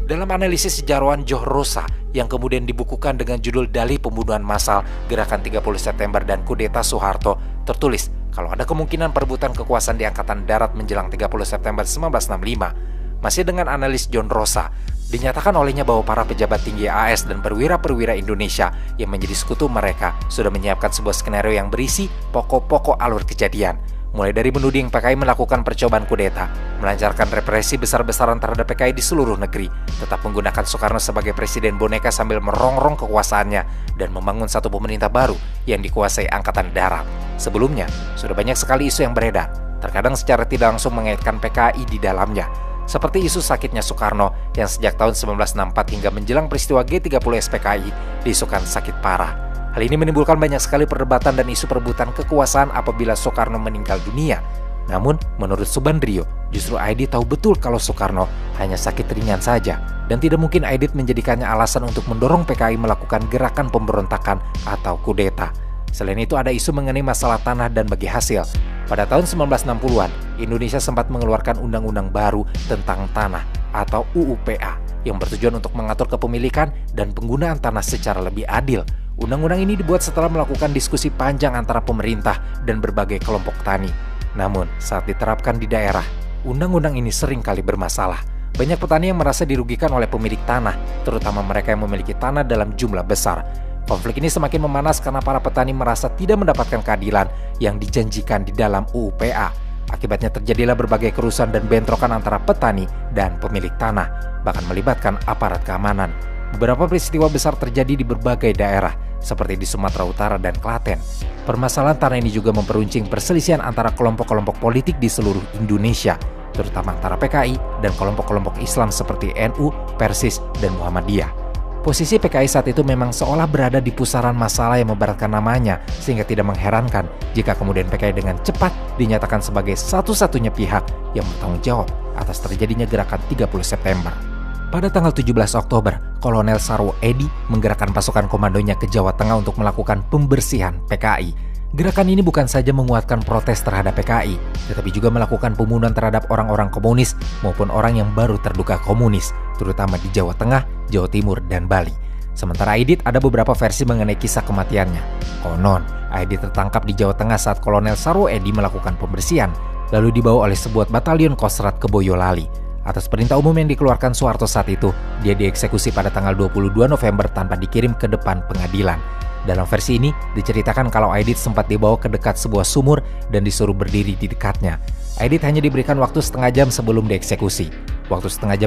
Dalam analisis sejarawan John Rosa yang kemudian dibukukan dengan judul Dalih Pembunuhan Massal Gerakan 30 September dan Kudeta Soeharto, tertulis kalau ada kemungkinan perebutan kekuasaan di Angkatan Darat menjelang 30 September 1965. Masih dengan analis John Rosa, dinyatakan olehnya bahwa para pejabat tinggi AS dan perwira-perwira Indonesia yang menjadi sekutu mereka sudah menyiapkan sebuah skenario yang berisi pokok-pokok alur kejadian. Mulai dari menuding PKI melakukan percobaan kudeta, melancarkan represi besar-besaran terhadap PKI di seluruh negeri, tetap menggunakan Soekarno sebagai presiden boneka sambil merongrong kekuasaannya, dan membangun satu pemerintah baru yang dikuasai Angkatan Darat. Sebelumnya, sudah banyak sekali isu yang beredar, terkadang secara tidak langsung mengaitkan PKI di dalamnya. Seperti isu sakitnya Soekarno yang sejak tahun 1964 hingga menjelang peristiwa G30 SPKI diisukan sakit parah. Hal ini menimbulkan banyak sekali perdebatan dan isu perebutan kekuasaan apabila Soekarno meninggal dunia. Namun, menurut Subandrio, justru Aidit tahu betul kalau Soekarno hanya sakit ringan saja, dan tidak mungkin Aidit menjadikannya alasan untuk mendorong PKI melakukan gerakan pemberontakan atau kudeta. Selain itu ada isu mengenai masalah tanah dan bagi hasil. Pada tahun 1960-an, Indonesia sempat mengeluarkan undang-undang baru tentang tanah atau UUPA yang bertujuan untuk mengatur kepemilikan dan penggunaan tanah secara lebih adil. Undang-undang ini dibuat setelah melakukan diskusi panjang antara pemerintah dan berbagai kelompok tani. Namun, saat diterapkan di daerah, undang-undang ini sering kali bermasalah. Banyak petani yang merasa dirugikan oleh pemilik tanah, terutama mereka yang memiliki tanah dalam jumlah besar. Konflik ini semakin memanas karena para petani merasa tidak mendapatkan keadilan yang dijanjikan di dalam UUPA. Akibatnya terjadilah berbagai kerusuhan dan bentrokan antara petani dan pemilik tanah, bahkan melibatkan aparat keamanan. Beberapa peristiwa besar terjadi di berbagai daerah, seperti di Sumatera Utara dan Klaten. Permasalahan tanah ini juga memperuncing perselisihan antara kelompok-kelompok politik di seluruh Indonesia, terutama antara PKI dan kelompok-kelompok Islam seperti NU, Persis, dan Muhammadiyah. Posisi PKI saat itu memang seolah berada di pusaran masalah yang memberatkan namanya, sehingga tidak mengherankan jika kemudian PKI dengan cepat dinyatakan sebagai satu-satunya pihak yang bertanggung jawab atas terjadinya gerakan 30 September. Pada tanggal 17 Oktober, Kolonel Sarwo Edi menggerakkan pasukan komandonya ke Jawa Tengah untuk melakukan pembersihan PKI. Gerakan ini bukan saja menguatkan protes terhadap PKI, tetapi juga melakukan pembunuhan terhadap orang-orang komunis maupun orang yang baru terduga komunis, terutama di Jawa Tengah, Jawa Timur, dan Bali. Sementara Aidit ada beberapa versi mengenai kisah kematiannya. Konon, Aidit tertangkap di Jawa Tengah saat Kolonel Sarwo Edi melakukan pembersihan, lalu dibawa oleh sebuah batalion Kostrat ke Boyolali. Atas perintah umum yang dikeluarkan Soeharto saat itu, dia dieksekusi pada tanggal 22 November tanpa dikirim ke depan pengadilan. Dalam versi ini, diceritakan kalau Aidit sempat dibawa ke dekat sebuah sumur dan disuruh berdiri di dekatnya. Aidit hanya diberikan waktu setengah jam sebelum dieksekusi. Waktu setengah jam